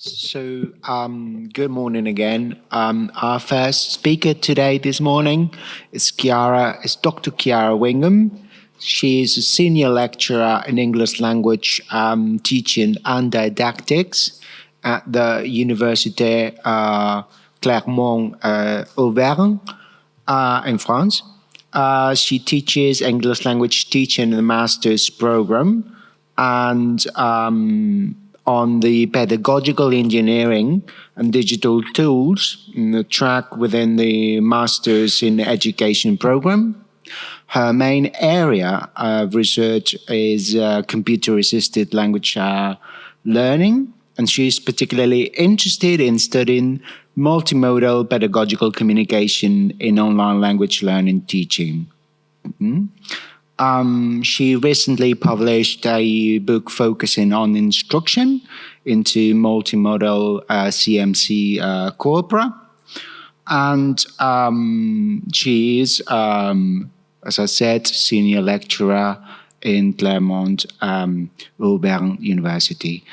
Good morning again. Our first speaker this morning is Dr. Ciara Wigham. She is a senior lecturer in English language teaching and didactics at the Université Clermont, Auvergne, in France. She teaches English language teaching in the master's program and on the pedagogical engineering and digital tools in the track within the Masters in Education program. Her main area of research is computer-assisted language learning, and she's particularly interested in studying multimodal pedagogical communication in online language learning teaching. She recently published a book focusing on instruction into multimodal CMC corpora. And she is, as I said, senior lecturer in Clermont, Auvergne University.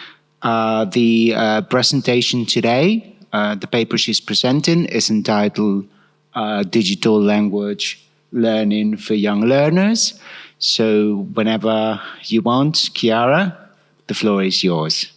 The presentation today, the paper she's presenting, is entitled Digital Language Learning for Young Learners. So whenever you want, Ciara, the floor is yours.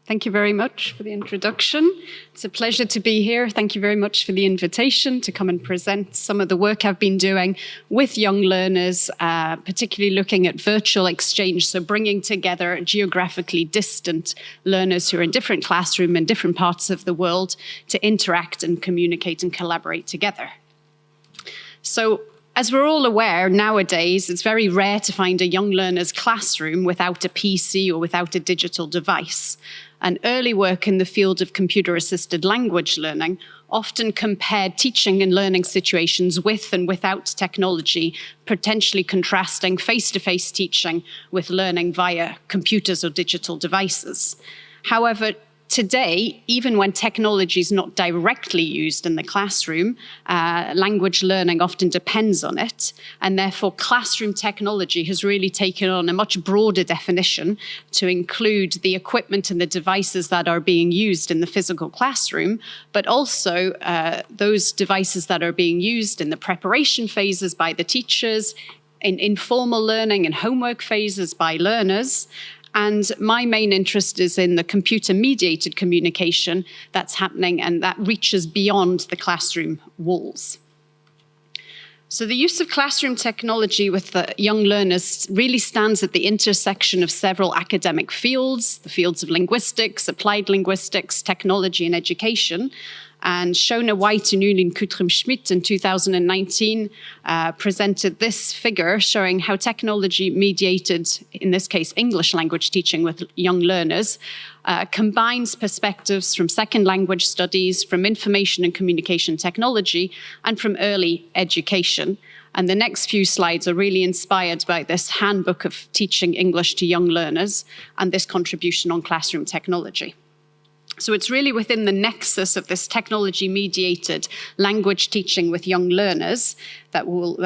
Thank you very much for the introduction. It's a pleasure to be here. Thank you very much for the invitation to come and present some of the work I've been doing with young learners, particularly looking at virtual exchange, so bringing together geographically distant learners who are in different classrooms in different parts of the world to interact and communicate and collaborate together. So, as we're all aware, nowadays, it's very rare to find a young learner's classroom without a PC or without a digital device. And early work in the field of computer-assisted language learning often compared teaching and learning situations with and without technology, potentially contrasting face-to-face teaching with learning via computers or digital devices. However, today, even when technology is not directly used in the classroom, language learning often depends on it, and therefore classroom technology has really taken on a much broader definition to include the equipment and the devices that are being used in the physical classroom, but also those devices that are being used in the preparation phases by the teachers, in informal learning and homework phases by learners. And my main interest is in the computer-mediated communication that's happening and that reaches beyond the classroom walls. So the use of classroom technology with the young learners really stands at the intersection of several academic fields, the fields of linguistics, applied linguistics, technology, and education. And Shona White and Ulin Kutrim-Schmidt in 2019 presented this figure showing how technology mediated, in this case, English language teaching with young learners, combines perspectives from second language studies, from information and communication technology, and from early education. And the next few slides are really inspired by this handbook of teaching English to young learners and this contribution on classroom technology. So it's really within the nexus of this technology-mediated language teaching with young learners that we'll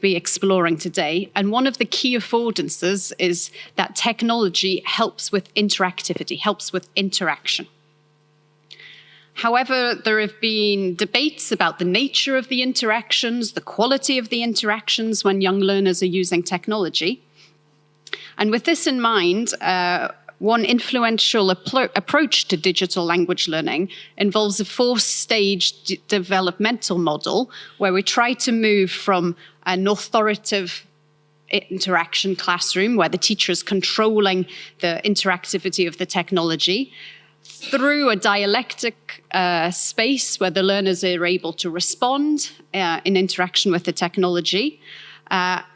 be exploring today. And one of the key affordances is that technology helps with interactivity, helps with interaction. However, there have been debates about the nature of the interactions, the quality of the interactions when young learners are using technology. And with this in mind, one influential approach to digital language learning involves a four-stage developmental model where we try to move from an authoritative interaction classroom where the teacher is controlling the interactivity of the technology through a dialectic space where the learners are able to respond in interaction with the technology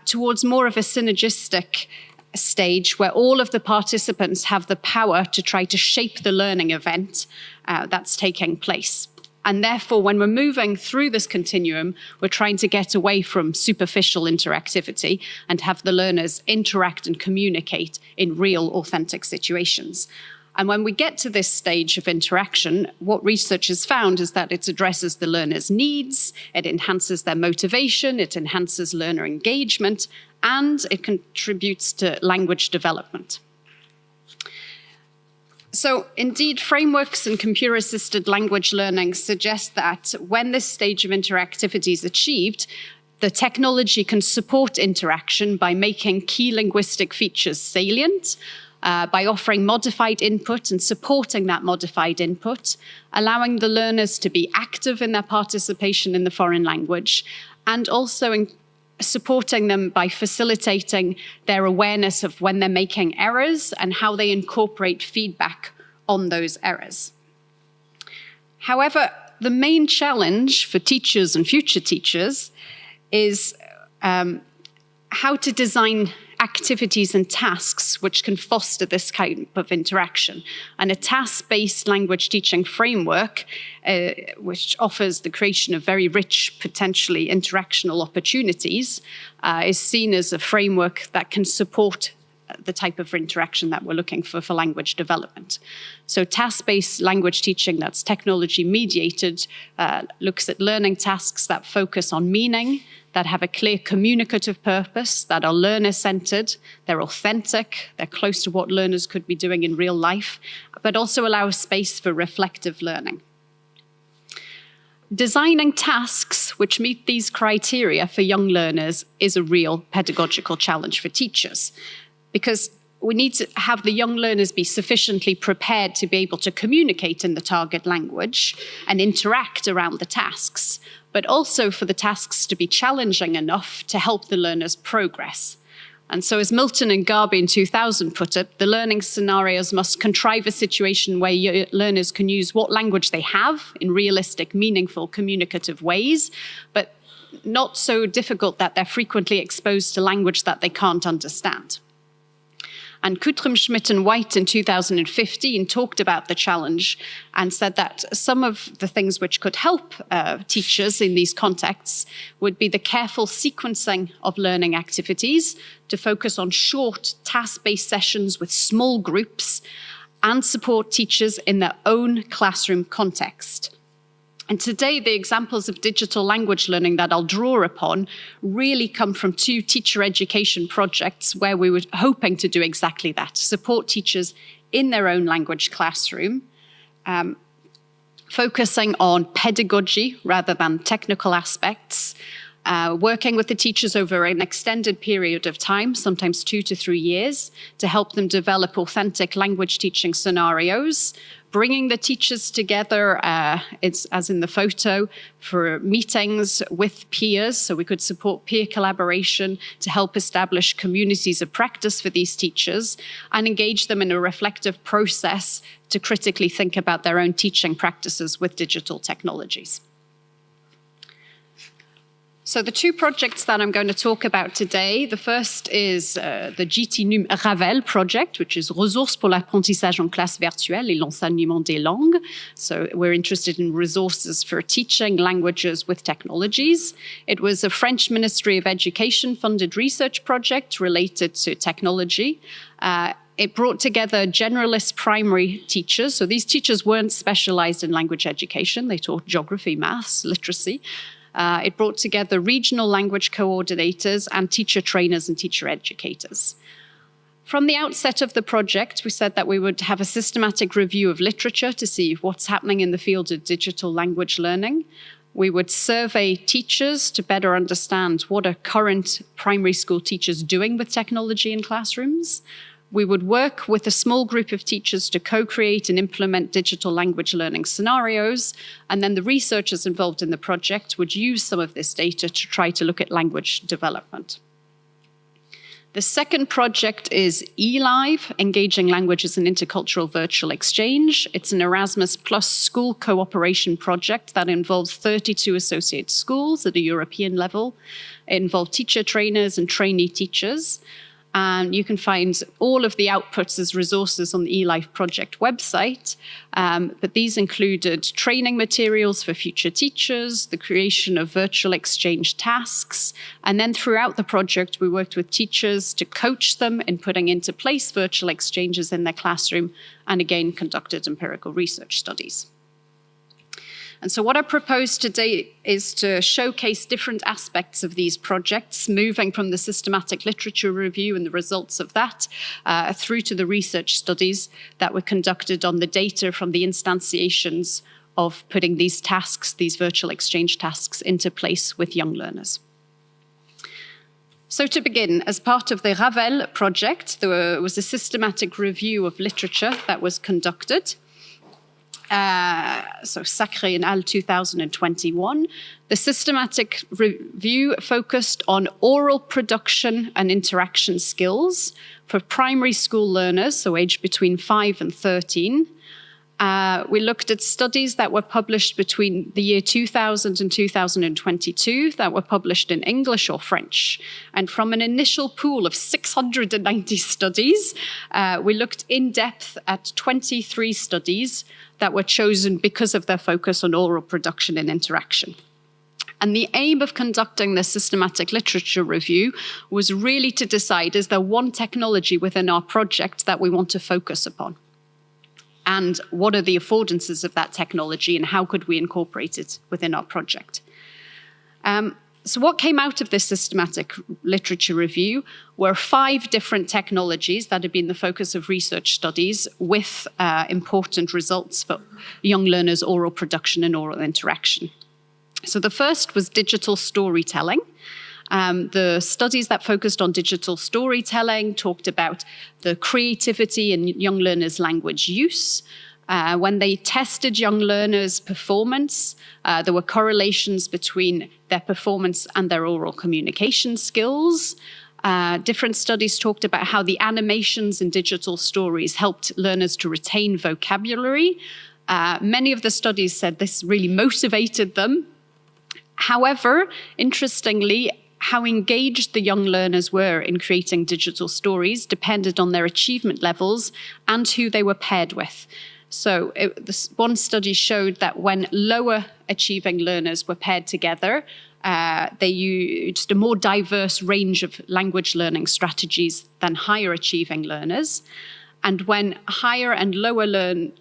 towards more of a synergistic stage where all of the participants have the power to try to shape the learning event that's taking place. And therefore, when we're moving through this continuum, we're trying to get away from superficial interactivity and have the learners interact and communicate in real, authentic situations. And when we get to this stage of interaction, what research has found is that it addresses the learner's needs, it enhances their motivation, it enhances learner engagement, and it contributes to language development. So indeed, frameworks and computer-assisted language learning suggest that when this stage of interactivity is achieved, the technology can support interaction by making key linguistic features salient, by offering modified input and supporting that modified input, allowing the learners to be active in their participation in the foreign language, and also supporting them by facilitating their awareness of when they're making errors and how they incorporate feedback on those errors. However, the main challenge for teachers and future teachers is how to design activities and tasks which can foster this kind of interaction. And a task-based language teaching framework, which offers the creation of very rich, potentially interactional opportunities, is seen as a framework that can support the type of interaction that we're looking for language development. So task-based language teaching that's technology-mediated looks at learning tasks that focus on meaning, that have a clear communicative purpose, that are learner-centered, they're authentic, they're close to what learners could be doing in real life, but also allow space for reflective learning. Designing tasks which meet these criteria for young learners is a real pedagogical challenge for teachers, because we need to have the young learners be sufficiently prepared to be able to communicate in the target language and interact around the tasks, but also for the tasks to be challenging enough to help the learners progress. And so as Milton and Garby in 2000 put it, the learning scenarios must contrive a situation where learners can use what language they have in realistic, meaningful, communicative ways, but not so difficult that they're frequently exposed to language that they can't understand. And Kutrum, Schmidt and White in 2015 talked about the challenge and said that some of the things which could help teachers in these contexts would be the careful sequencing of learning activities to focus on short task-based sessions with small groups and support teachers in their own classroom context. And today, the examples of digital language learning that I'll draw upon really come from two teacher education projects where we were hoping to do exactly that, support teachers in their own language classroom, focusing on pedagogy rather than technical aspects, working with the teachers over an extended period of time, sometimes 2 to 3 years, to help them develop authentic language teaching scenarios, bringing the teachers together, as in the photo, for meetings with peers, so we could support peer collaboration to help establish communities of practice for these teachers and engage them in a reflective process to critically think about their own teaching practices with digital technologies. So the two projects that I'm going to talk about today, the first is the GT Ravel project, which is Ressources pour l'apprentissage en classe virtuelle et l'enseignement des langues. So we're interested in resources for teaching languages with technologies. It was a French Ministry of Education funded research project related to technology. It brought together generalist primary teachers. So these teachers weren't specialized in language education. They taught geography, maths, literacy. It brought together regional language coordinators and teacher trainers and teacher educators. From the outset of the project, we said that we would have a systematic review of literature to see what's happening in the field of digital language learning. We would survey teachers to better understand what are current primary school teachers doing with technology in classrooms. We would work with a small group of teachers to co-create and implement digital language learning scenarios, and then the researchers involved in the project would use some of this data to try to look at language development. The second project is eLive, Engaging Languages in Intercultural Virtual Exchange. It's an Erasmus Plus school cooperation project that involves 32 associate schools at a European level. It involved teacher trainers and trainee teachers. And you can find all of the outputs as resources on the eLife project website. But these included training materials for future teachers, the creation of virtual exchange tasks. And then throughout the project, we worked with teachers to coach them in putting into place virtual exchanges in their classroom, and again, conducted empirical research studies. And so what I propose today is to showcase different aspects of these projects, moving from the systematic literature review and the results of that through to the research studies that were conducted on the data from the instantiations of putting these tasks, these virtual exchange tasks, into place with young learners. So to begin, as part of the Ravel project, there was a systematic review of literature that was conducted. So Sacré and Al 2021. The systematic review focused on oral production and interaction skills for primary school learners, so aged between 5 and 13. We looked at studies that were published between the year 2000 and 2022 that were published in English or French. And from an initial pool of 690 studies, we looked in depth at 23 studies that were chosen because of their focus on oral production and interaction. And the aim of conducting this systematic literature review was really to decide, is there one technology within our project that we want to focus upon? And what are the affordances of that technology, and how could we incorporate it within our project? So what came out of this systematic literature review were 5 different technologies that had been the focus of research studies with important results for young learners' oral production and oral interaction. So the first was digital storytelling. The studies that focused on digital storytelling talked about the creativity in young learners' language use. When they tested young learners' performance, there were correlations between their performance and their oral communication skills. Different studies talked about how the animations in digital stories helped learners to retain vocabulary. Many of the studies said this really motivated them. However, interestingly, how engaged the young learners were in creating digital stories depended on their achievement levels and who they were paired with. So this one study showed that when lower achieving learners were paired together, they used a more diverse range of language learning strategies than higher achieving learners. And when higher and lower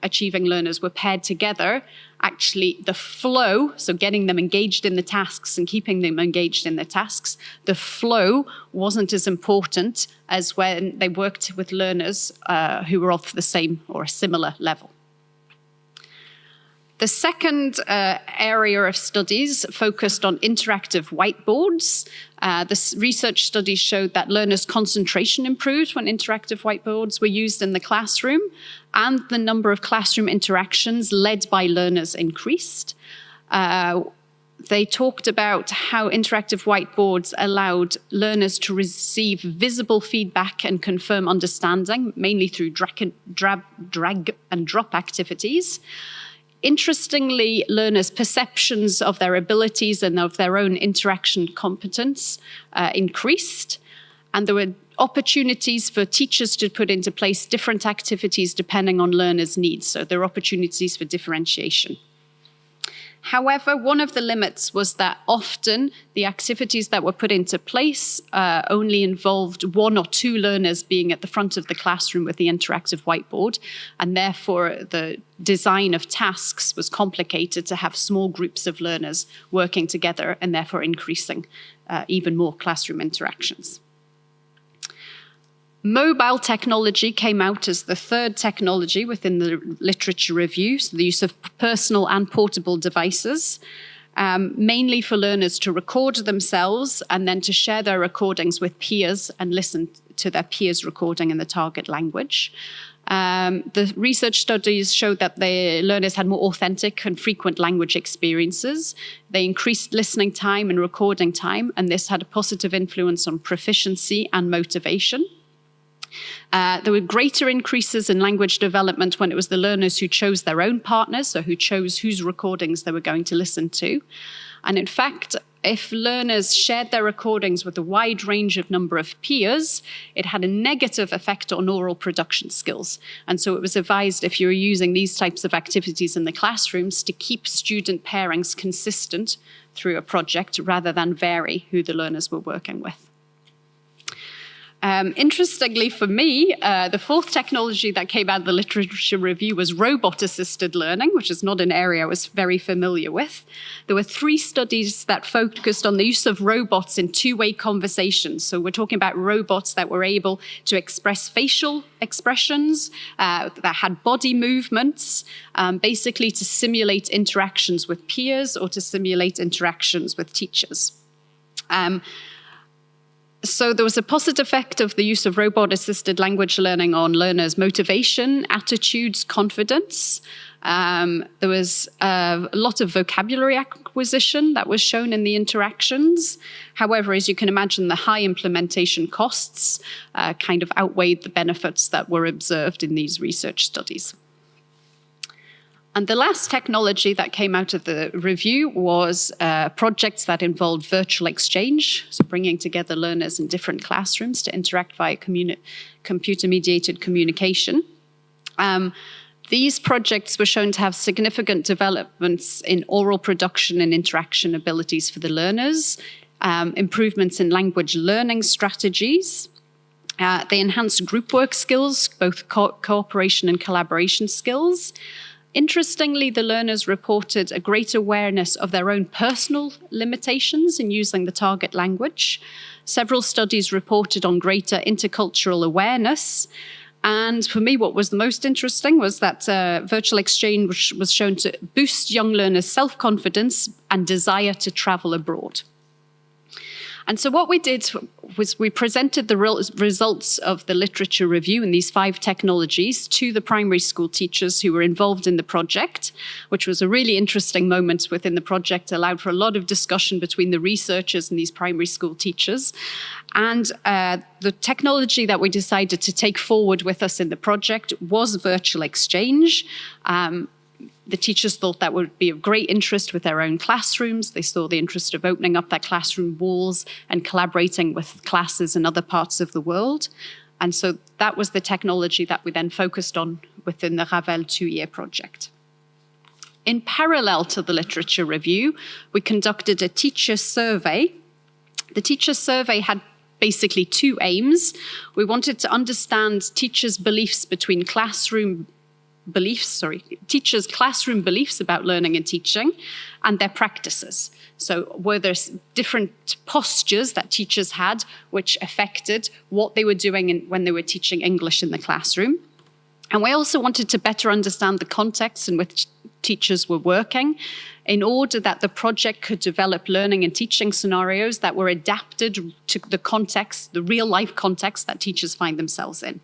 achieving learners were paired together, actually the flow, so getting them engaged in the tasks and keeping them engaged in the tasks, the flow wasn't as important as when they worked with learners who were of the same or a similar level. The second area of studies focused on interactive whiteboards. This research studies showed that learners' concentration improved when interactive whiteboards were used in the classroom, and the number of classroom interactions led by learners increased. They talked about how interactive whiteboards allowed learners to receive visible feedback and confirm understanding, mainly through drag and drop activities. Interestingly, learners' perceptions of their abilities and of their own interaction competence increased, and there were opportunities for teachers to put into place different activities depending on learners' needs, so there are opportunities for differentiation. However, one of the limits was that often the activities that were put into place only involved 1 or 2 learners being at the front of the classroom with the interactive whiteboard, and therefore the design of tasks was complicated to have small groups of learners working together and therefore increasing even more classroom interactions. Mobile technology came out as the third technology within the literature review, so the use of personal and portable devices, mainly for learners to record themselves and then to share their recordings with peers and listen to their peers' recording in the target language. The research studies showed that the learners had more authentic and frequent language experiences. They increased listening time and recording time, and this had a positive influence on proficiency and motivation. There were greater increases in language development when it was the learners who chose their own partners, so who chose whose recordings they were going to listen to. And in fact, if learners shared their recordings with a wide range of number of peers, it had a negative effect on oral production skills. And so it was advised, if you're using these types of activities in the classrooms, to keep student pairings consistent through a project rather than vary who the learners were working with. Interestingly for me, the fourth technology that came out of the literature review was robot-assisted learning, which is not an area I was very familiar with. There were 3 studies that focused on the use of robots in two-way conversations. So we're talking about robots that were able to express facial expressions, that had body movements, basically to simulate interactions with peers or to simulate interactions with teachers. So there was a positive effect of the use of robot-assisted language learning on learners' motivation, attitudes, confidence. There was a lot of vocabulary acquisition that was shown in the interactions. However, as you can imagine, the high implementation costs kind of outweighed the benefits that were observed in these research studies. And the last technology that came out of the review was projects that involved virtual exchange, so bringing together learners in different classrooms to interact via computer-mediated communication. These projects were shown to have significant developments in oral production and interaction abilities for the learners, improvements in language learning strategies. They enhanced group work skills, both cooperation and collaboration skills. Interestingly, the learners reported a great awareness of their own personal limitations in using the target language. Several studies reported on greater intercultural awareness. And for me, what was the most interesting was that virtual exchange was shown to boost young learners' self-confidence and desire to travel abroad. And so what we did was we presented the results of the literature review in these 5 technologies to the primary school teachers who were involved in the project, which was a really interesting moment within the project, allowed for a lot of discussion between the researchers and these primary school teachers. And the technology that we decided to take forward with us in the project was virtual exchange. The teachers thought that would be of great interest with their own classrooms. They saw the interest of opening up their classroom walls and collaborating with classes in other parts of the world. And so that was the technology that we then focused on within the Ravel 2-year project. In parallel to the literature review, we conducted a teacher survey. The teacher survey had basically 2 aims. We wanted to understand teachers' beliefs between teachers' classroom beliefs about learning and teaching and their practices. So were there different postures that teachers had which affected what they were doing when they were teaching English in the classroom? And we also wanted to better understand the context in which teachers were working in order that the project could develop learning and teaching scenarios that were adapted to the context, the real-life context that teachers find themselves in.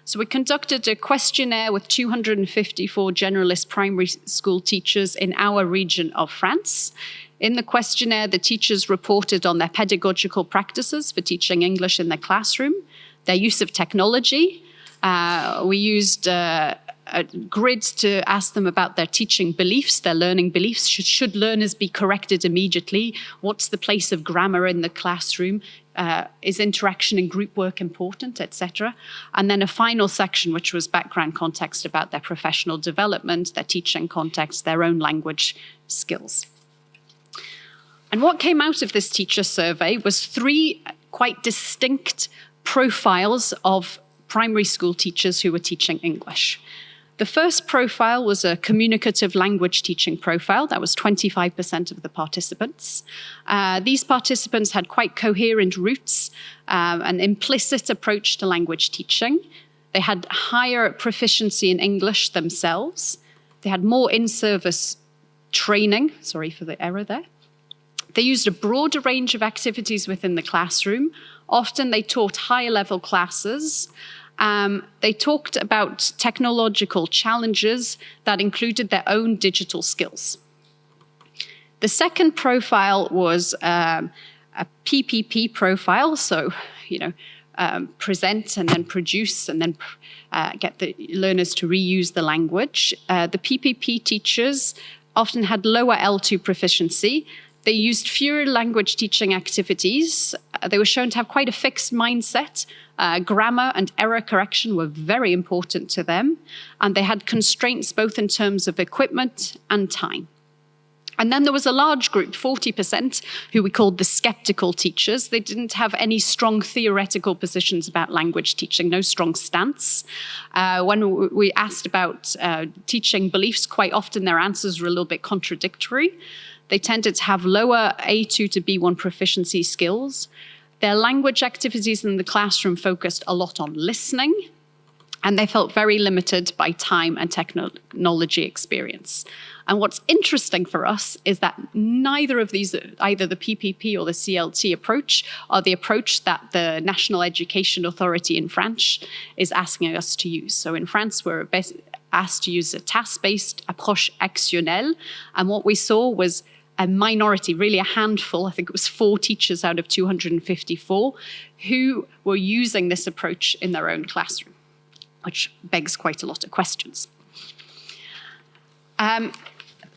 So we conducted a questionnaire with 254 generalist primary school teachers in our region of France. In the questionnaire, the teachers reported on their pedagogical practices for teaching English in their classroom, their use of technology. We used a grid to ask them about their teaching beliefs, their learning beliefs. Should learners be corrected immediately? What's the place of grammar in the classroom? Is interaction and group work important, etc.? And then a final section, which was background context about their professional development, their teaching context, their own language skills. And what came out of this teacher survey was 3 quite distinct profiles of primary school teachers who were teaching English. The first profile was a communicative language teaching profile. That was 25% of the participants. These participants had quite coherent roots, an implicit approach to language teaching. They had higher proficiency in English themselves. They had more in-service training. Sorry for the error there. They used a broader range of activities within the classroom. Often they taught higher level classes. They talked about technological challenges that included their own digital skills. The second profile was a PPP profile, so present and then produce and then get the learners to reuse the language. The PPP teachers often had lower L2 proficiency. They used fewer language teaching activities. They were shown to have quite a fixed mindset. Grammar and error correction were very important to them, and they had constraints both in terms of equipment and time. And then there was a large group, 40%, who we called the skeptical teachers. They didn't have any strong theoretical positions about language teaching, no strong stance. When we asked about teaching beliefs, quite often their answers were a little bit contradictory. They tended to have lower A2 to B1 proficiency skills. Their language activities in the classroom focused a lot on listening, and they felt very limited by time and technology experience. And what's interesting for us is that neither of these, either the PPP or the CLT approach, are the approach that the National Education Authority in France is asking us to use. So in France, we're asked to use a task-based approche actionnelle. And what we saw was a minority, really a handful, I think it was 4 teachers out of 254, who were using this approach in their own classroom, which begs quite a lot of questions.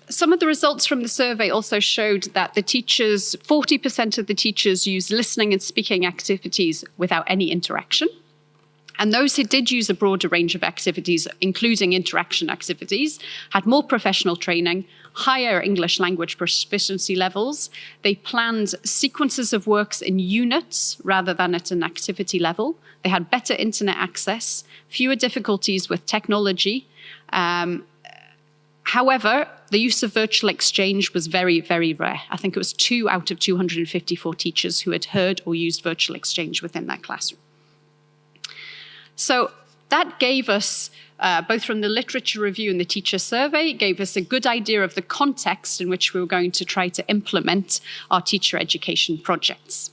Some of the results from the survey also showed that the teachers, 40% of the teachers used listening and speaking activities without any interaction. And those who did use a broader range of activities, including interaction activities, had more professional training, higher English language proficiency levels. They planned sequences of works in units rather than at an activity level. They had better internet access, fewer difficulties with technology. However, the use of virtual exchange was very, very rare. I think it was 2 out of 254 teachers who had heard or used virtual exchange within that classroom. So that gave us, both from the literature review and the teacher survey, gave us a good idea of the context in which we were going to try to implement our teacher education projects.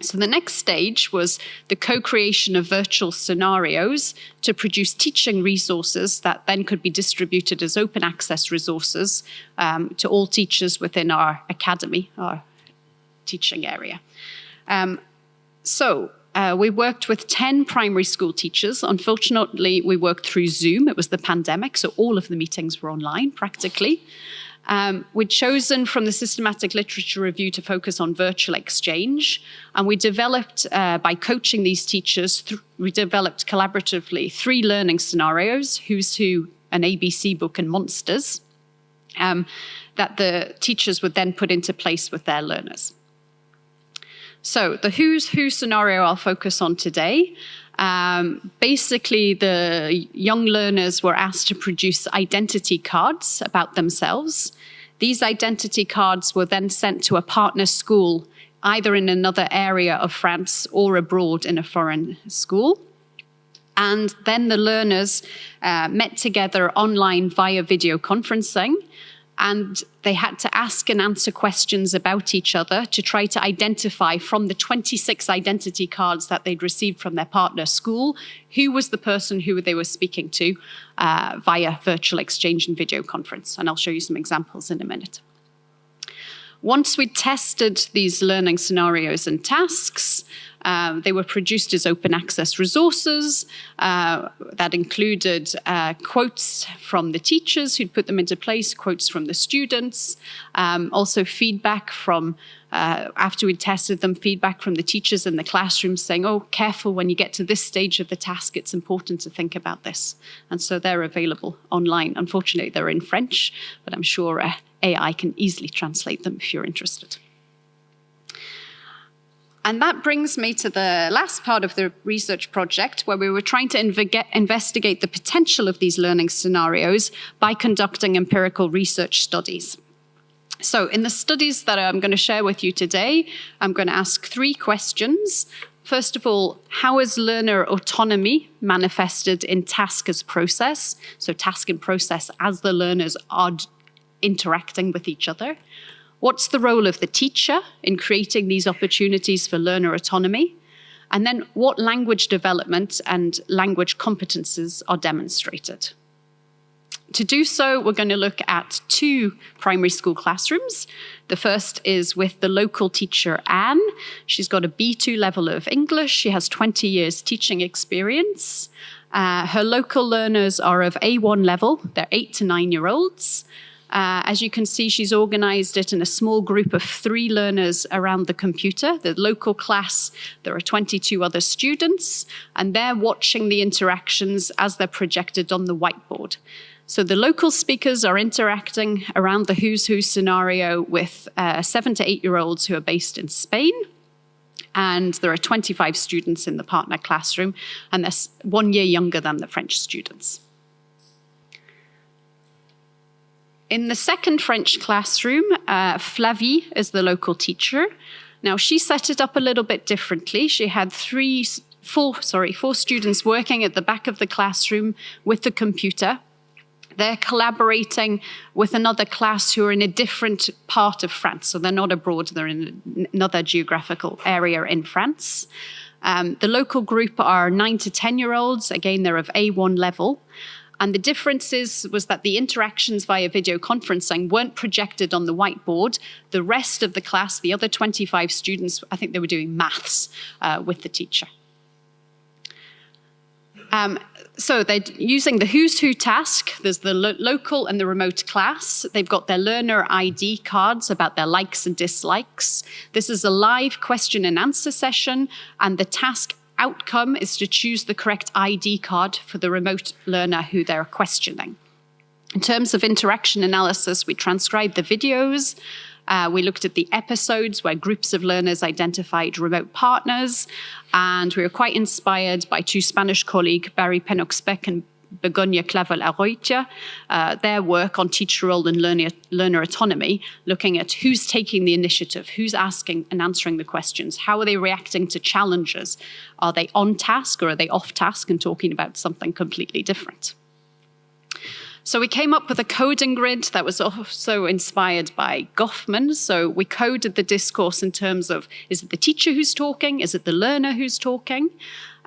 So the next stage was the co-creation of virtual scenarios to produce teaching resources that then could be distributed as open access resources to all teachers within our academy, our teaching area. We worked with 10 primary school teachers. Unfortunately, we worked through Zoom. It was the pandemic, so all of the meetings were online practically. We'd chosen from the systematic literature review to focus on virtual exchange. And we developed, by coaching these teachers, we developed collaboratively 3 learning scenarios, Who's Who, an ABC book, and Monsters, that the teachers would then put into place with their learners. So the Who's Who scenario I'll focus on today. Basically, the young learners were asked to produce identity cards about themselves. These identity cards were then sent to a partner school, either in another area of France or abroad in a foreign school. And then the learners met together online via video conferencing, and they had to ask and answer questions about each other to try to identify from the 26 identity cards that they'd received from their partner school who was the person who they were speaking to via virtual exchange and video conference. And I'll show you some examples in a minute. Once we tested these learning scenarios and tasks, they were produced as open access resources that included quotes from the teachers who'd put them into place, quotes from the students, also feedback from, after we'd tested them, feedback from the teachers in the classroom saying, oh, careful when you get to this stage of the task, it's important to think about this. And so they're available online. Unfortunately, they're in French, but I'm sure AI can easily translate them if you're interested. And that brings me to the last part of the research project, where we were trying to investigate the potential of these learning scenarios by conducting empirical research studies. So in the studies that I'm going to share with you today, I'm going to ask 3 questions. First of all, how is learner autonomy manifested in task as process? So task and process as the learners are interacting with each other. What's the role of the teacher in creating these opportunities for learner autonomy? And then what language development and language competences are demonstrated? To do so, we're going to look at 2 primary school classrooms. The first is with the local teacher, Anne. She's got a B2 level of English. She has 20 years teaching experience. Her local learners are of A1 level. They're 8 to 9-year-olds. As you can see, she's organized it in a small group of 3 learners around the computer. The local class, there are 22 other students, and they're watching the interactions as they're projected on the whiteboard. So the local speakers are interacting around the who's who scenario with 7 to 8-year-olds who are based in Spain. And there are 25 students in the partner classroom, and that's 1 year younger than the French students. In the second French classroom, Flavie is the local teacher. Now, she set it up a little bit differently. She had four students working at the back of the classroom with the computer. They're collaborating with another class who are in a different part of France. So they're not abroad, they're in another geographical area in France. The local group are 9 to 10-year-olds. Again, they're of A1 level. And the difference was that the interactions via video conferencing weren't projected on the whiteboard. The rest of the class, the other 25 students, I think they were doing maths with the teacher. So they're using the who's who task. There's the local and the remote class. They've got their learner ID cards about their likes and dislikes. This is a live question and answer session, and the task outcome is to choose the correct ID card for the remote learner who they're questioning. In terms of interaction analysis, we transcribed the videos. We looked at the episodes where groups of learners identified remote partners, and we were quite inspired by 2 Spanish colleagues, Barry Pennock-Speck and Begonia Clavel-Arroitia, their work on teacher role and learner autonomy, looking at who's taking the initiative, who's asking and answering the questions, how are they reacting to challenges, are they on task or are they off task and talking about something completely different. So we came up with a coding grid that was also inspired by Goffman. So we coded the discourse in terms of, is it the teacher who's talking? Is it the learner who's talking?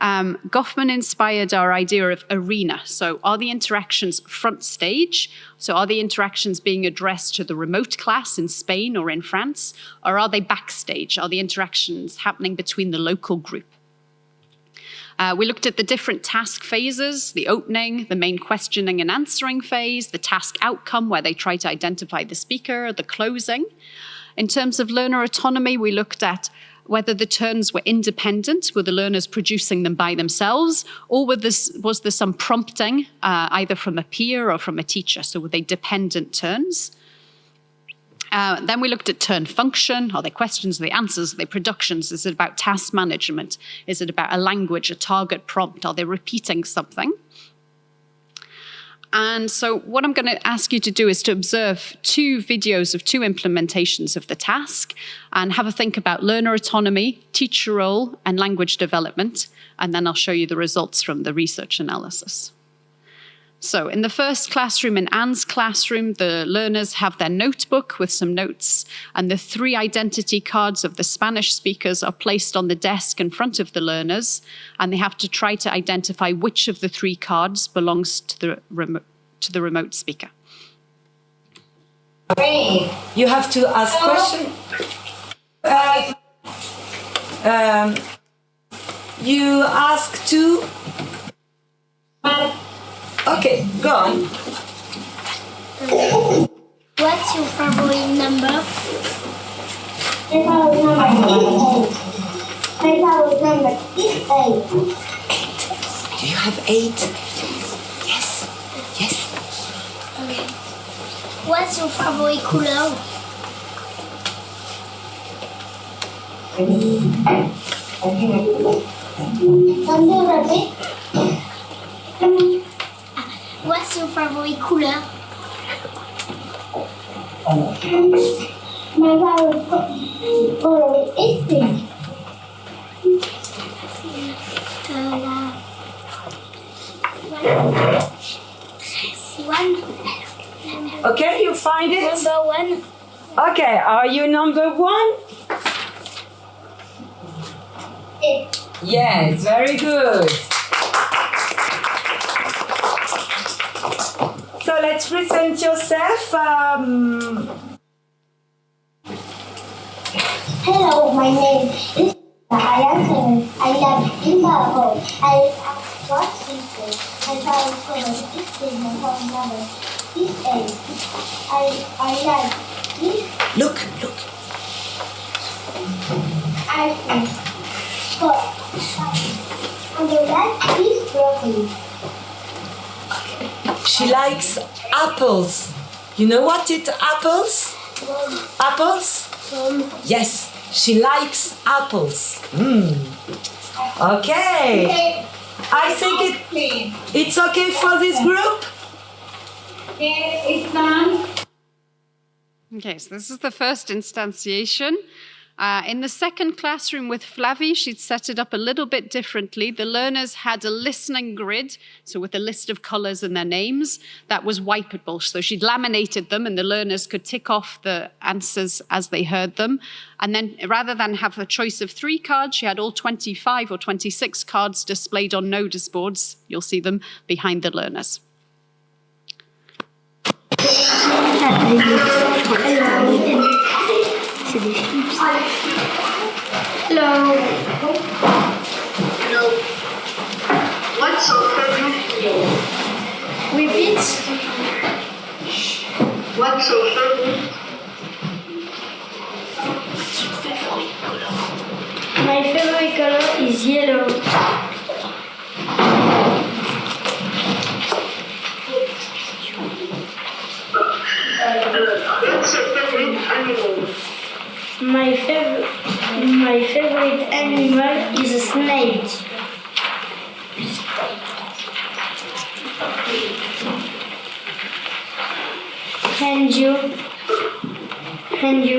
Goffman inspired our idea of arena. So are the interactions front stage? So are the interactions being addressed to the remote class in Spain or in France? Or are they backstage? Are the interactions happening between the local group? We looked at the different task phases, the opening, the main questioning and answering phase, the task outcome where they try to identify the speaker, the closing. In terms of learner autonomy, we looked at whether the turns were independent, were the learners producing them by themselves, or was there some prompting, either from a peer or from a teacher? So were they dependent turns? Then we looked at turn function. Are they questions? Are they answers? Are they productions? Is it about task management? Is it about a language, a target prompt? Are they repeating something? And so what I'm going to ask you to do is to observe 2 videos of 2 implementations of the task and have a think about learner autonomy, teacher role, and language development. And then I'll show you the results from the research analysis. So in the first classroom, in Anne's classroom, the learners have their notebook with some notes, and the 3 identity cards of the Spanish speakers are placed on the desk in front of the learners, and they have to try to identify which of the 3 cards belongs to the remote speaker. You have to ask questions. You ask to... Okay, go on. What's your favorite number? My favorite number is 8. Do you have 8? Yes. Yes. Okay. What's your favorite color? Can you repeat? What's your favorite color? My favorite color is pink. One. Okay, you find it? Number 1. Okay, are you number 1? Yes, very good. So let's present yourself. Hello, my name is I am 7. I live in Barrow. I watch people. My favorite color is pink. My favorite number is 8. I like this. Look. I think. And the left is broccoli. She likes apples. You know what it apples? Apples? Yes, she likes apples. Okay. I think it's okay for this group. It's done. Okay, so this is the first instantiation. In the second classroom with Flavie, she'd set it up a little bit differently. The learners had a listening grid, so with a list of colours and their names, that was wipeable. So she'd laminated them and the learners could tick off the answers as they heard them. And then rather than have a choice of 3 cards, she had all 25 or 26 cards displayed on notice boards. You'll see them behind the learners. Hello. Hello. What's your favorite? Repeat. What's your favorite? My favorite color is yellow. What's your favorite animal? My favorite animal is a snake. And you,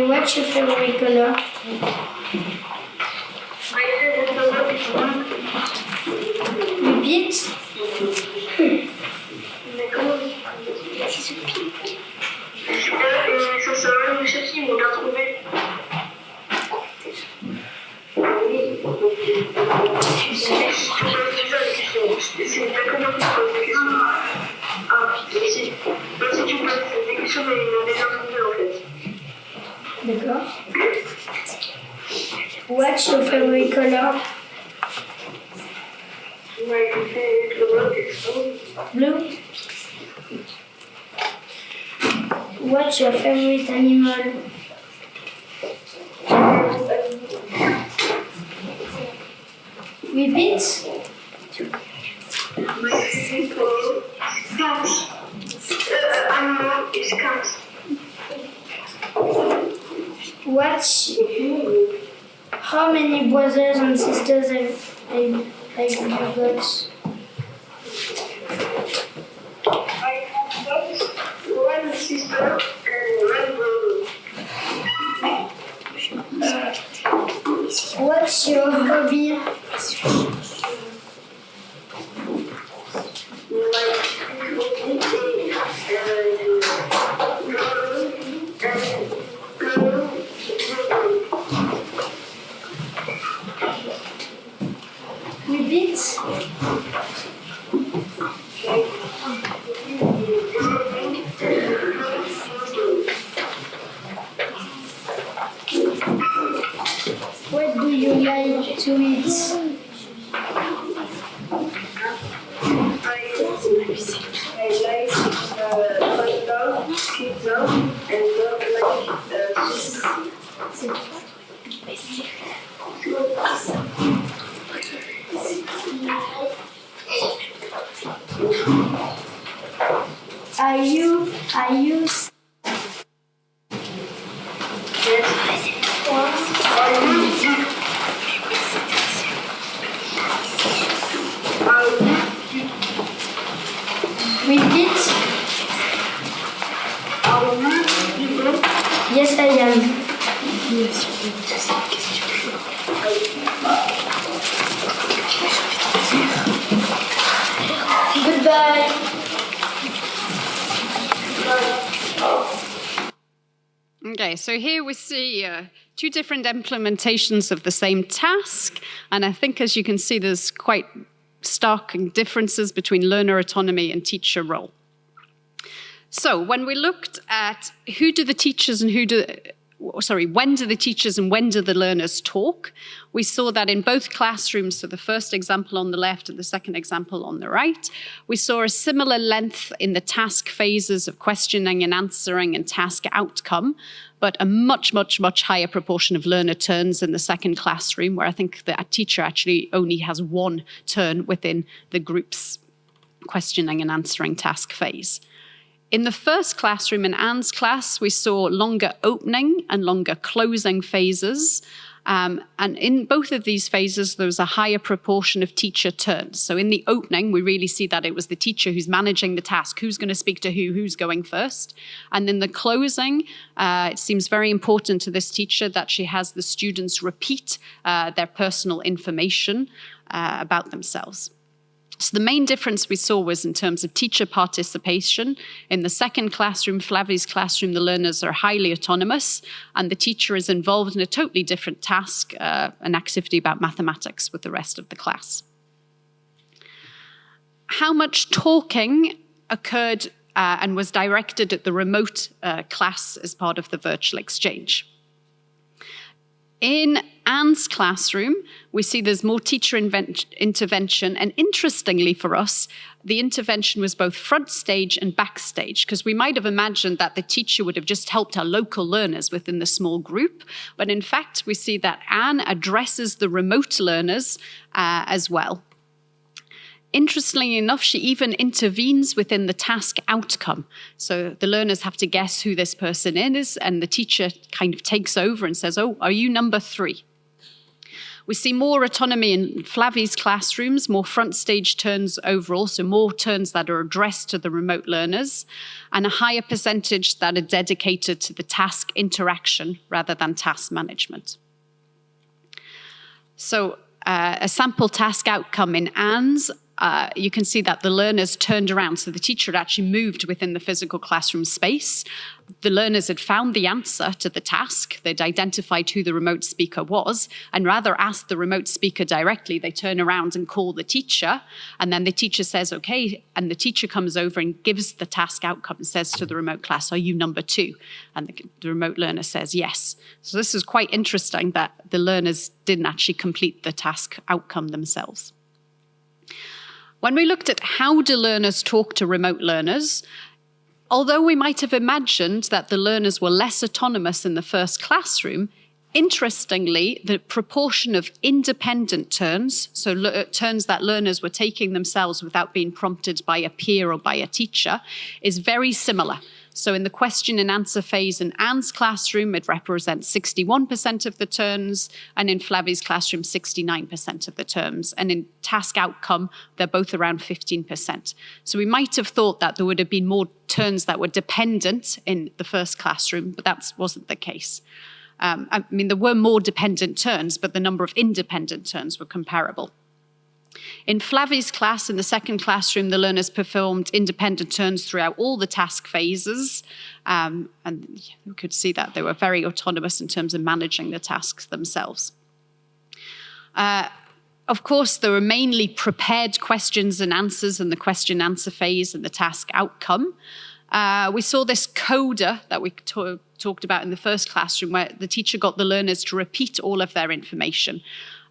what's your favorite color? My favorite color is blue. Repeat. Ça serait le chercher, on l'a trouvé. C'est exactement ça, la question. Ah, si tu poses des questions, mais on a déjà trouvé en fait. D'accord. What's your favorite color? My favorite color is blue. Blue. What's your favorite animal? Repeat. My favorite color is cat. Animal is cat. How many brothers and sisters have you got? I have got one sister and one brother. What's your hobby? Repeat. What do you like to eat? I like hot dog, pizza, and dog like soup. Are you Repeat. Yes, I am. Goodbye. Okay, so here we see 2 different implementations of the same task. And I think, as you can see, there's quite stark differences between learner autonomy and teacher role. So when we looked at when do the teachers and when do the learners talk, we saw that in both classrooms, so the first example on the left and the second example on the right, we saw a similar length in the task phases of questioning and answering and task outcome, but a much, much, much higher proportion of learner turns in the second classroom, where I think the teacher actually only has 1 turn within the groups questioning and answering task phase. In the first classroom, in Anne's class, we saw longer opening and longer closing phases. And in both of these phases, there was a higher proportion of teacher turns. So in the opening, we really see that it was the teacher who's managing the task, who's going to speak to who's going first. And in the closing, it seems very important to this teacher that she has the students repeat their personal information about themselves. So the main difference we saw was in terms of teacher participation. In the second classroom, Flavy's classroom, the learners are highly autonomous, and the teacher is involved in a totally different task, an activity about mathematics with the rest of the class. How much talking occurred and was directed at the remote class as part of the virtual exchange? In Anne's classroom, we see there's more teacher intervention. And interestingly for us, the intervention was both front stage and backstage, because we might have imagined that the teacher would have just helped our local learners within the small group. But in fact, we see that Anne addresses the remote learners as well. Interestingly enough, she even intervenes within the task outcome. So the learners have to guess who this person is, and the teacher kind of takes over and says, "Oh, are you number 3? We see more autonomy in Flavy's classrooms, more front stage turns overall, so more turns that are addressed to the remote learners, and a higher percentage that are dedicated to the task interaction rather than task management. So a sample task outcome in Anne's, you can see that the learners turned around. So the teacher had actually moved within the physical classroom space. The learners had found the answer to the task. They'd identified who the remote speaker was, and rather asked the remote speaker directly, they turn around and call the teacher. And then the teacher says, okay. And the teacher comes over and gives the task outcome and says to the remote class, are you number 2? And the remote learner says yes. So this is quite interesting that the learners didn't actually complete the task outcome themselves. When we looked at how do learners talk to remote learners, although we might have imagined that the learners were less autonomous in the first classroom, interestingly, the proportion of independent turns, so turns that learners were taking themselves without being prompted by a peer or by a teacher, is very similar. So in the question and answer phase in Anne's classroom, it represents 61% of the turns, and in Flavy's classroom, 69% of the turns. And in task outcome, they're both around 15%. So we might have thought that there would have been more turns that were dependent in the first classroom, but that wasn't the case. I mean, there were more dependent turns, but the number of independent turns were comparable. In Flavy's class, in the second classroom, the learners performed independent turns throughout all the task phases. And you could see that they were very autonomous in terms of managing the tasks themselves. Of course, there were mainly prepared questions and answers in the question-answer phase and the task outcome. We saw this coda that we talked about in the first classroom, where the teacher got the learners to repeat all of their information.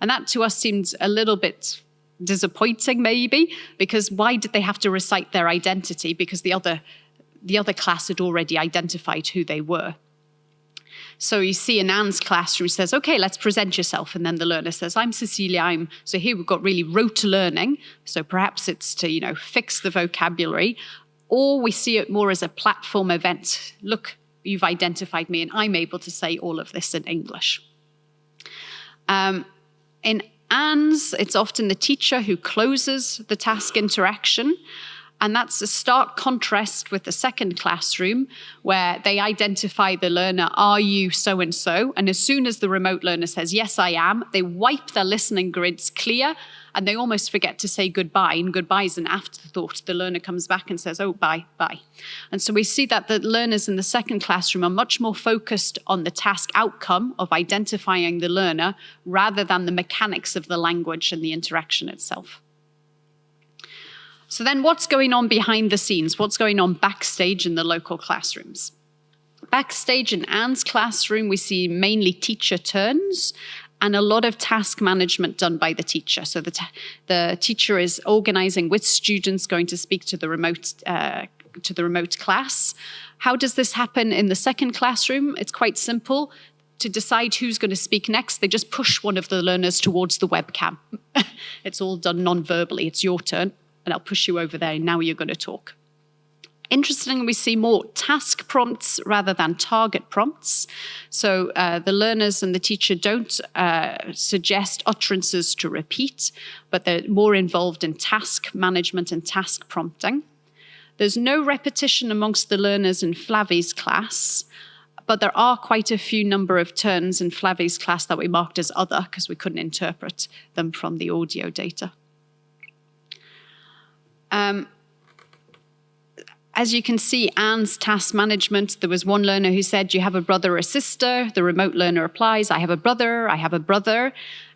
And that to us seemed a little bit disappointing, maybe, because why did they have to recite their identity? Because the other class had already identified who they were. So you see in Anne's classroom, says, okay, let's present yourself. And then the learner says, I'm Cecilia, so here we've got really rote learning. So perhaps it's to, fix the vocabulary. Or we see it more as a platform event. Look, you've identified me, and I'm able to say all of this in English. In Anne's, it's often the teacher who closes the task interaction. And that's a stark contrast with the second classroom, where they identify the learner, are you so-and-so? And as soon as the remote learner says, yes, I am, they wipe their listening grids clear, and they almost forget to say goodbye. And goodbye is an afterthought. The learner comes back and says, oh, bye, bye. And so we see that the learners in the second classroom are much more focused on the task outcome of identifying the learner rather than the mechanics of the language and the interaction itself. So then what's going on behind the scenes? What's going on backstage in the local classrooms? Backstage in Anne's classroom, we see mainly teacher turns and a lot of task management done by the teacher. So the teacher is organizing with students going to speak to the remote class. How does this happen in the second classroom? It's quite simple. To decide who's going to speak next, they just push one of the learners towards the webcam. It's all done non-verbally. It's your turn. and I'll push you over there, and now you're going to talk. Interestingly, we see more task prompts rather than target prompts. So the learners and the teacher don't suggest utterances to repeat, but they're more involved in task management and task prompting. There's no repetition amongst the learners in Flavy's class, but there are quite a few number of turns in Flavy's class that we marked as other because we couldn't interpret them from the audio data. As you can see, Anne's task management, there was one learner who said, "Do you have a brother or sister?" The remote learner replies, "I have a brother, I have a brother."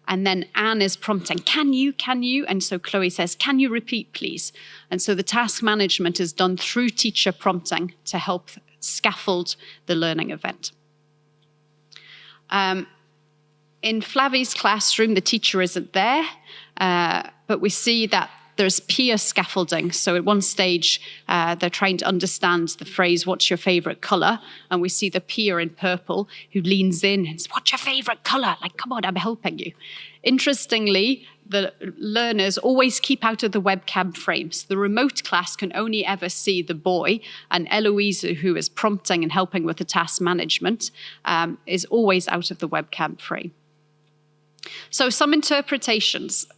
And then Anne is prompting, can you? And so Chloe says, "Can you repeat, please?" And so the task management is done through teacher prompting to help scaffold the learning event. In Flavy's classroom, the teacher isn't there, but we see that there's peer scaffolding. So at one stage, they're trying to understand the phrase, "What's your favorite color?" And we see the peer in purple who leans in and says, "What's your favorite color?" Like, come on, I'm helping you. Interestingly, the learners always keep out of the webcam frames. The remote class can only ever see the boy, and Eloise, who is prompting and helping with the task management, is always out of the webcam frame. So some interpretations.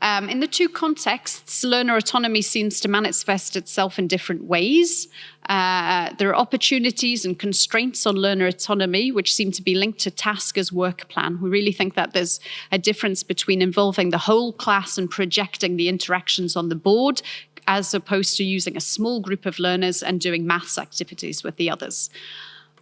In the two contexts, learner autonomy seems to manifest itself in different ways. There are opportunities and constraints on learner autonomy, which seem to be linked to task as work plan. We really think that there's a difference between involving the whole class and projecting the interactions on the board, as opposed to using a small group of learners and doing maths activities with the others.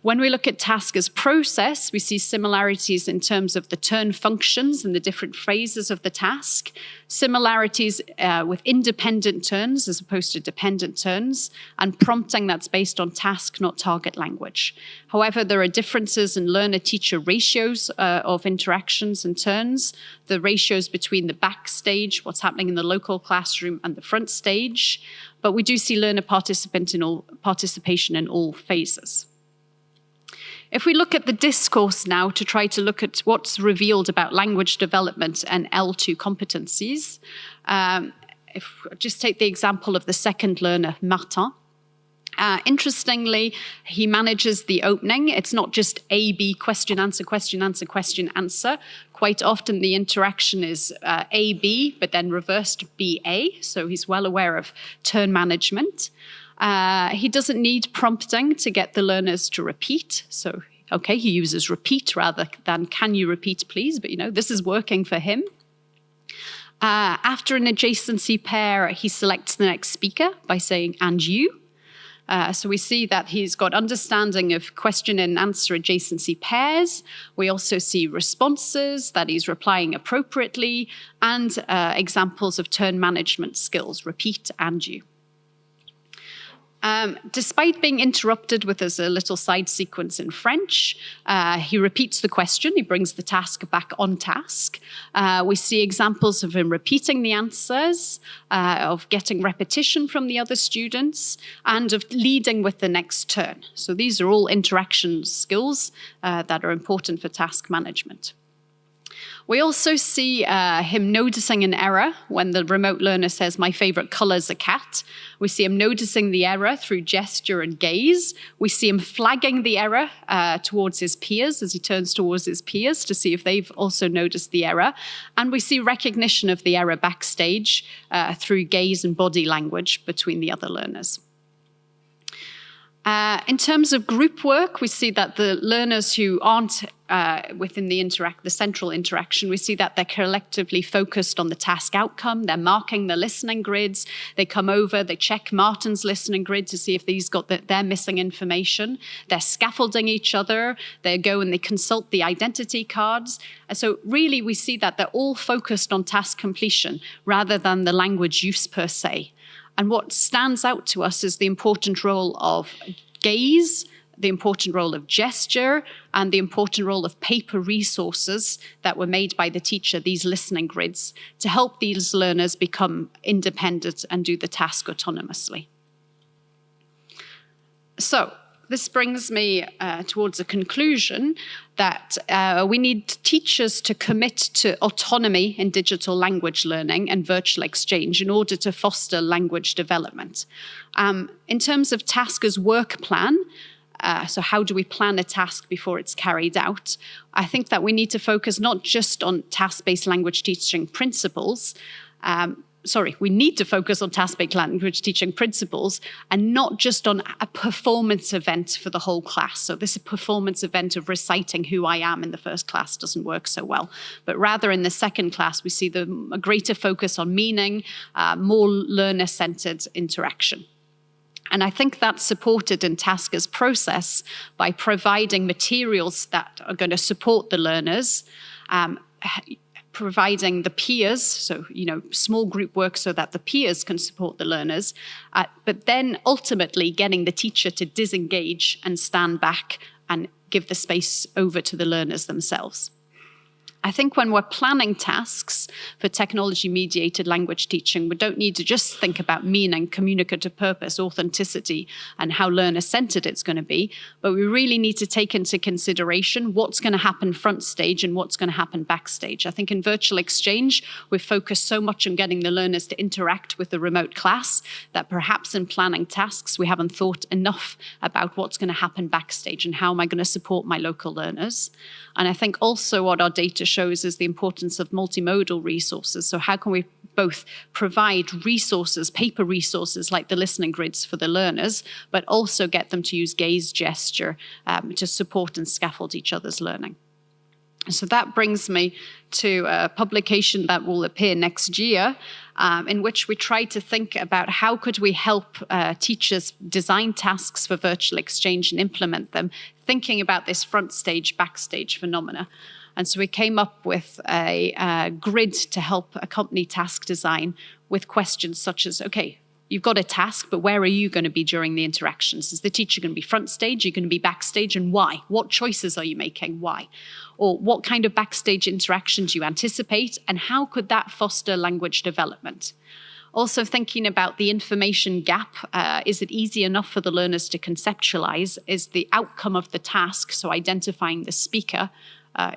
When we look at task as process, we see similarities in terms of the turn functions and the different phases of the task, similarities with independent turns as opposed to dependent turns, and prompting that's based on task, not target language. However, there are differences in learner-teacher ratios of interactions and turns, the ratios between the backstage, what's happening in the local classroom, and the front stage, but we do see learner participation in all phases. If we look at the discourse now to try to look at what's revealed about language development and L2 competencies, if just take the example of the second learner, Martin. Interestingly, he manages the opening. It's not just A, B, question, answer, question, answer, question, answer. Quite often the interaction is A, B, but then reversed B, A. So he's well aware of turn management. He doesn't need prompting to get the learners to repeat. So, okay, he uses repeat rather than can you repeat, please? But, this is working for him. After an adjacency pair, he selects the next speaker by saying, and you. So we see that he's got understanding of question and answer adjacency pairs. We also see responses, that he's replying appropriately, and examples of turn management skills, repeat and you. Despite being interrupted with a little side sequence in French, he repeats the question, he brings the task back on task. We see examples of him repeating the answers, of getting repetition from the other students, and of leading with the next turn. So these are all interaction skills that are important for task management. We also see him noticing an error when the remote learner says, "My favorite color is a cat." We see him noticing the error through gesture and gaze. We see him flagging the error towards his peers as he turns towards his peers to see if they've also noticed the error. And we see recognition of the error backstage through gaze and body language between the other learners. In terms of group work, we see that the learners who aren't within the central interaction, we see that they're collectively focused on the task outcome. They're marking the listening grids. They come over, they check Martin's listening grid to see if he's got their missing information. They're scaffolding each other. They go and they consult the identity cards. And so really we see that they're all focused on task completion rather than the language use per se. And what stands out to us is the important role of gaze, the important role of gesture, and the important role of paper resources that were made by the teacher, these listening grids, to help these learners become independent and do the task autonomously. So this brings me towards a conclusion that we need teachers to commit to autonomy in digital language learning and virtual exchange in order to foster language development. In terms of task as work plan, so how do we plan a task before it's carried out? I think that we need to focus not just on task-based language teaching principles, we need to focus on task-based language teaching principles and not just on a performance event for the whole class. So this performance event of reciting who I am in the first class doesn't work so well. But rather in the second class, we see a greater focus on meaning, more learner-centered interaction. And I think that's supported in task as process by providing materials that are going to support the learners, providing the peers, so, small group work so that the peers can support the learners, but then ultimately getting the teacher to disengage and stand back and give the space over to the learners themselves. I think when we're planning tasks for technology-mediated language teaching, we don't need to just think about meaning, communicative purpose, authenticity, and how learner-centered it's going to be, but we really need to take into consideration what's going to happen front stage and what's going to happen backstage. I think in virtual exchange, we've focused so much on getting the learners to interact with the remote class that perhaps in planning tasks, we haven't thought enough about what's going to happen backstage and how am I going to support my local learners. And I think also what our data shows is the importance of multimodal resources. So how can we both provide resources, paper resources like the listening grids for the learners, but also get them to use gaze gesture to support and scaffold each other's learning. So that brings me to a publication that will appear next year, in which we try to think about how could we help teachers design tasks for virtual exchange and implement them, thinking about this front stage, backstage phenomena. And so we came up with a grid to help accompany task design with questions such as, okay, you've got a task, but where are you going to be during the interactions? Is the teacher going to be front stage? Are you going to be backstage? And why? What choices are you making? Why? Or what kind of backstage interactions do you anticipate? And how could that foster language development? Also thinking about the information gap. Is it easy enough for the learners to conceptualize? Is the outcome of the task, so identifying the speaker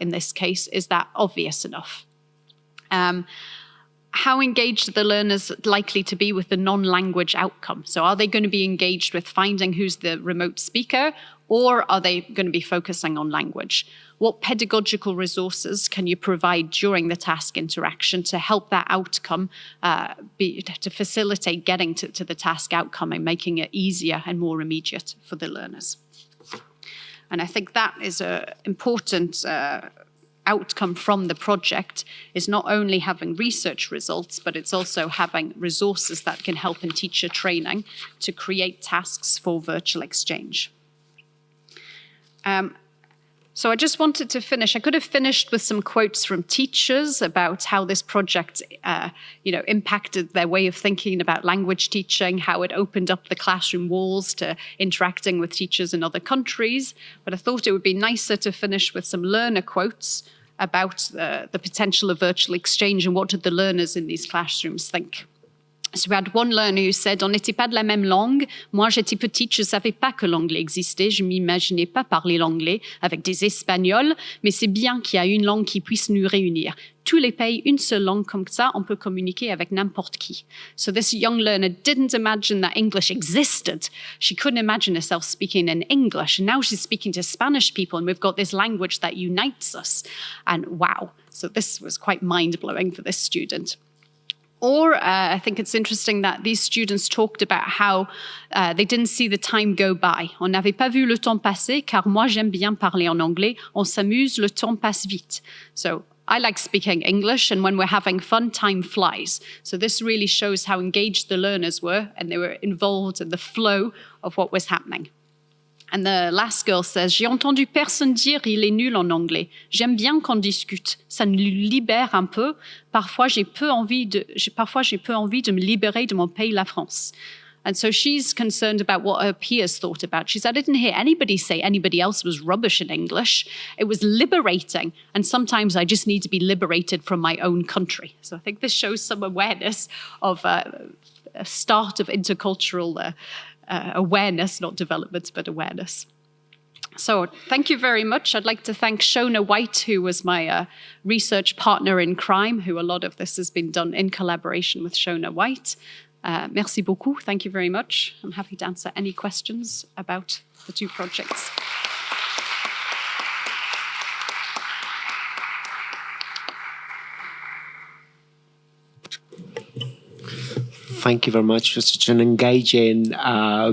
in this case, is that obvious enough? How engaged are the learners likely to be with the non-language outcome? So are they going to be engaged with finding who's the remote speaker, or are they going to be focusing on language? What pedagogical resources can you provide during the task interaction to help that outcome, to facilitate getting to the task outcome and making it easier and more immediate for the learners? And I think that is an important outcome from the project, is not only having research results, but it's also having resources that can help in teacher training to create tasks for virtual exchange. So I just wanted to finish. I could have finished with some quotes from teachers about how this project, impacted their way of thinking about language teaching, how it opened up the classroom walls to interacting with teachers in other countries. But I thought it would be nicer to finish with some learner quotes about the potential of virtual exchange and what did the learners in these classrooms think. So we had one learner who said, on n'était pas de la même langue. Moi, j'étais petite, je ne savais pas que l'anglais existait. Je ne m'imaginais pas parler l'anglais avec des Espagnols, mais c'est bien qu'il y a une langue qui puisse nous réunir. Tous les pays, une seule langue, comme ça, on peut communiquer avec n'importe qui. So this young learner didn't imagine that English existed. She couldn't imagine herself speaking in English. And now she's speaking to Spanish people, and we've got this language that unites us. And wow. So this was quite mind-blowing for this student. Or I think it's interesting that these students talked about how they didn't see the time go by. On n'avait pas vu le temps passer, car moi j'aime bien parler en anglais. On s'amuse, le temps passe vite. So I like speaking English, and when we're having fun, time flies. So this really shows how engaged the learners were, and they were involved in the flow of what was happening. And the last girl says, j'ai entendu personne dire il est nul en anglais. J'aime bien qu'on discute. Ça nous libère un peu. Parfois, j'ai peu envie de me libérer de mon pays, la France. And so she's concerned about what her peers thought about. She said, I didn't hear anybody say anybody else was rubbish in English. It was liberating. And sometimes I just need to be liberated from my own country. So I think this shows some awareness of a start of intercultural awareness, not development, but awareness. So thank you very much. I'd like to thank Shona White, who was my research partner in crime, who a lot of this has been done in collaboration with Shona White. Merci beaucoup. Thank you very much. I'm happy to answer any questions about the two projects. Thank you very much for such an engaging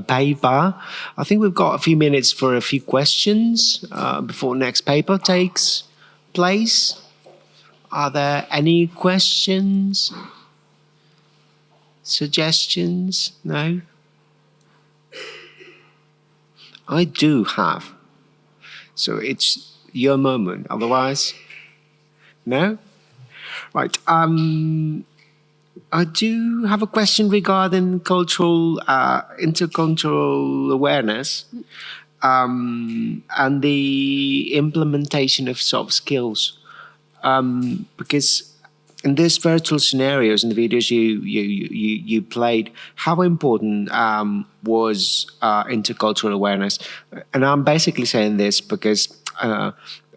paper. I think we've got a few minutes for a few questions before next paper takes place. Are there any questions? Suggestions? No? I do have. So it's your moment. Otherwise, no? Right. I do have a question regarding intercultural awareness and the implementation of soft skills. Because in these virtual scenarios, in the videos you played, how important was intercultural awareness? And I'm basically saying this because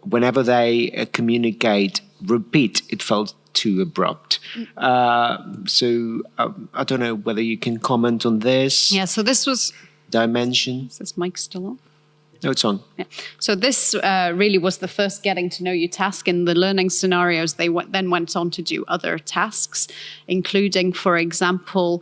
whenever they communicate, repeat, it felt too abrupt. So I don't know whether you can comment on this. Yeah, so this was... Dimension. Is this mic still on? No, it's on. Yeah. So this really was the first getting to know you task. In the learning scenarios, they then went on to do other tasks, including, for example,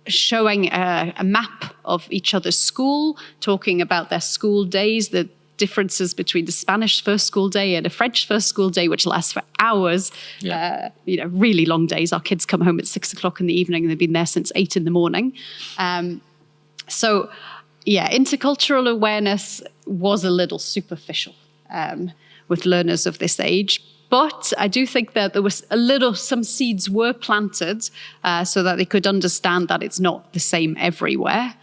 showing a map of each other's school, talking about their school days, the differences between the Spanish first school day and a French first school day, which lasts for hours. Yeah. Really long days. Our kids come home at 6 o'clock in the evening and they've been there since 8 in the morning. So intercultural awareness was a little superficial with learners of this age. But I do think that there was some seeds were planted so that they could understand that it's not the same everywhere.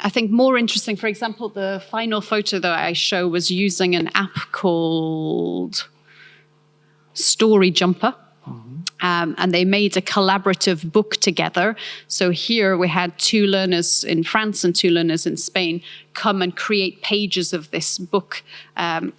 I think more interesting, for example, the final photo that I show was using an app called Story Jumper. And they made a collaborative book together. So here we had 2 learners in France and 2 learners in Spain come and create pages of this book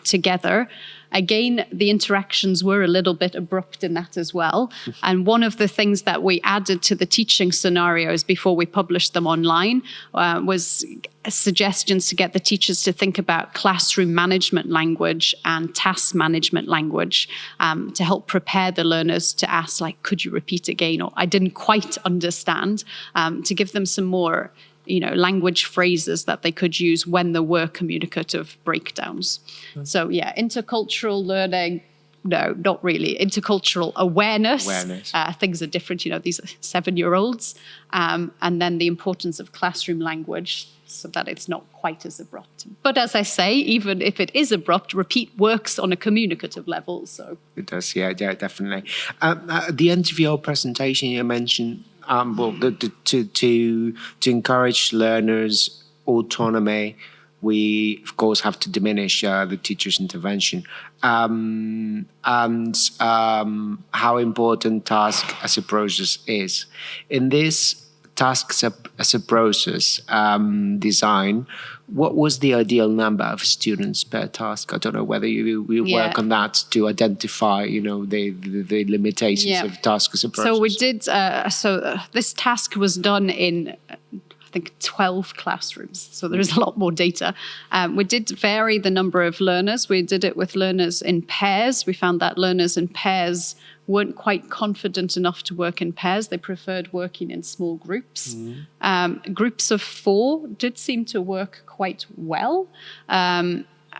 together. Again, the interactions were a little bit abrupt in that as well. And one of the things that we added to the teaching scenarios before we published them online was suggestions to get the teachers to think about classroom management language and task management language to help prepare the learners to ask, like, could you repeat again? Or I didn't quite understand, to give them some more language phrases that they could use when there were communicative breakdowns. So intercultural learning, no, not really. Intercultural awareness. Things are different, these are 7-year-olds. And then the importance of classroom language so that it's not quite as abrupt. But as I say, even if it is abrupt, repeat works on a communicative level. So it does, yeah, definitely. At the end of your presentation, you mentioned to encourage learners' autonomy, we of course have to diminish the teacher's intervention, and how important task as a process is. In this task as a process design, what was the ideal number of students per task? I don't know whether you work on that to identify, the limitations of task as a process. So we did. This task was done in, I think, 12 classrooms. So there is a lot more data. We did vary the number of learners. We did it with learners in pairs. We found that learners in pairs weren't quite confident enough to work in pairs. They preferred working in small groups. Groups of 4 did seem to work quite well.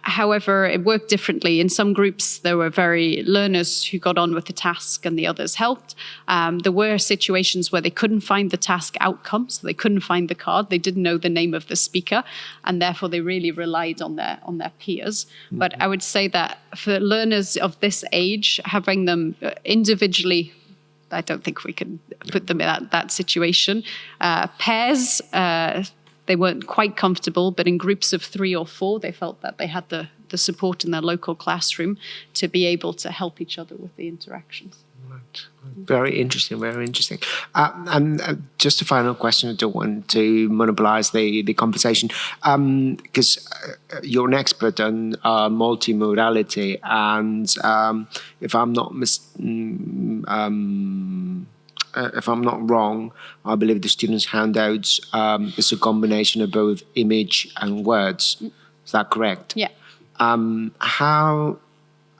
However, it worked differently. In some groups, there were learners who got on with the task and the others helped. There were situations where they couldn't find the task outcome, so they couldn't find the card. They didn't know the name of the speaker, and therefore they really relied on their peers. But I would say that for learners of this age, having them individually, I don't think we can put them in that situation. Pairs, they weren't quite comfortable, but in groups of 3 or 4, they felt that they had the support in their local classroom to be able to help each other with the interactions. Right. Very interesting, very interesting. And just a final question. I don't want to monopolize the conversation, because you're an expert on multimodality, and if I'm not wrong, I believe the students' handouts is a combination of both image and words. Is that correct? Yeah.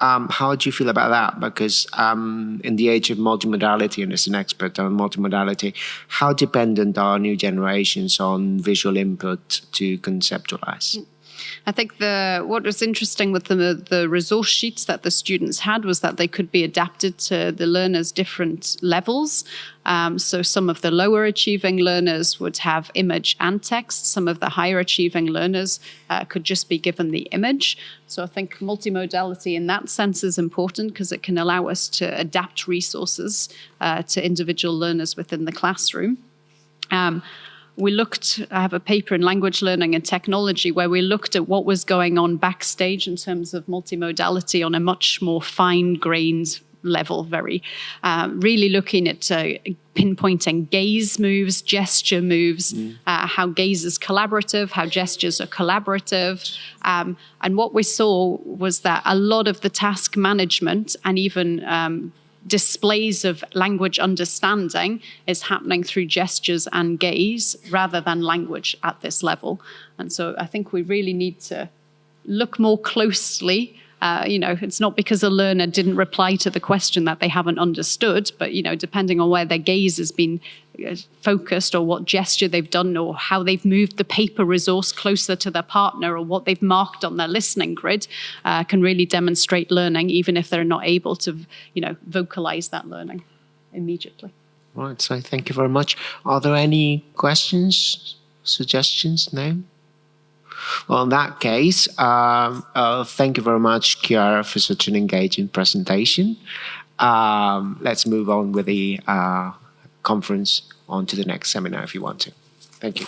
How do you feel about that? Because in the age of multimodality, and as an expert on multimodality, how dependent are new generations on visual input to conceptualize? I think what was interesting with the resource sheets that the students had was that they could be adapted to the learners' different levels. So some of the lower achieving learners would have image and text. Some of the higher achieving learners could just be given the image. So I think multimodality in that sense is important because it can allow us to adapt resources to individual learners within the classroom. I have a paper in language learning and technology where we looked at what was going on backstage in terms of multimodality on a much more fine-grained level, really looking at pinpointing gaze moves, gesture moves, how gaze is collaborative, how gestures are collaborative. And what we saw was that a lot of the task management and even displays of language understanding is happening through gestures and gaze rather than language at this level. And so I think we really need to look more closely. It's not because a learner didn't reply to the question that they haven't understood, but, depending on where their gaze has been focused or what gesture they've done or how they've moved the paper resource closer to their partner or what they've marked on their listening grid can really demonstrate learning, even if they're not able to, vocalize that learning immediately. Right, so thank you very much. Are there any questions, suggestions? No? Well, in that case, thank you very much, Ciara, for such an engaging presentation. Let's move on with the conference on to the next seminar if you want to. Thank you.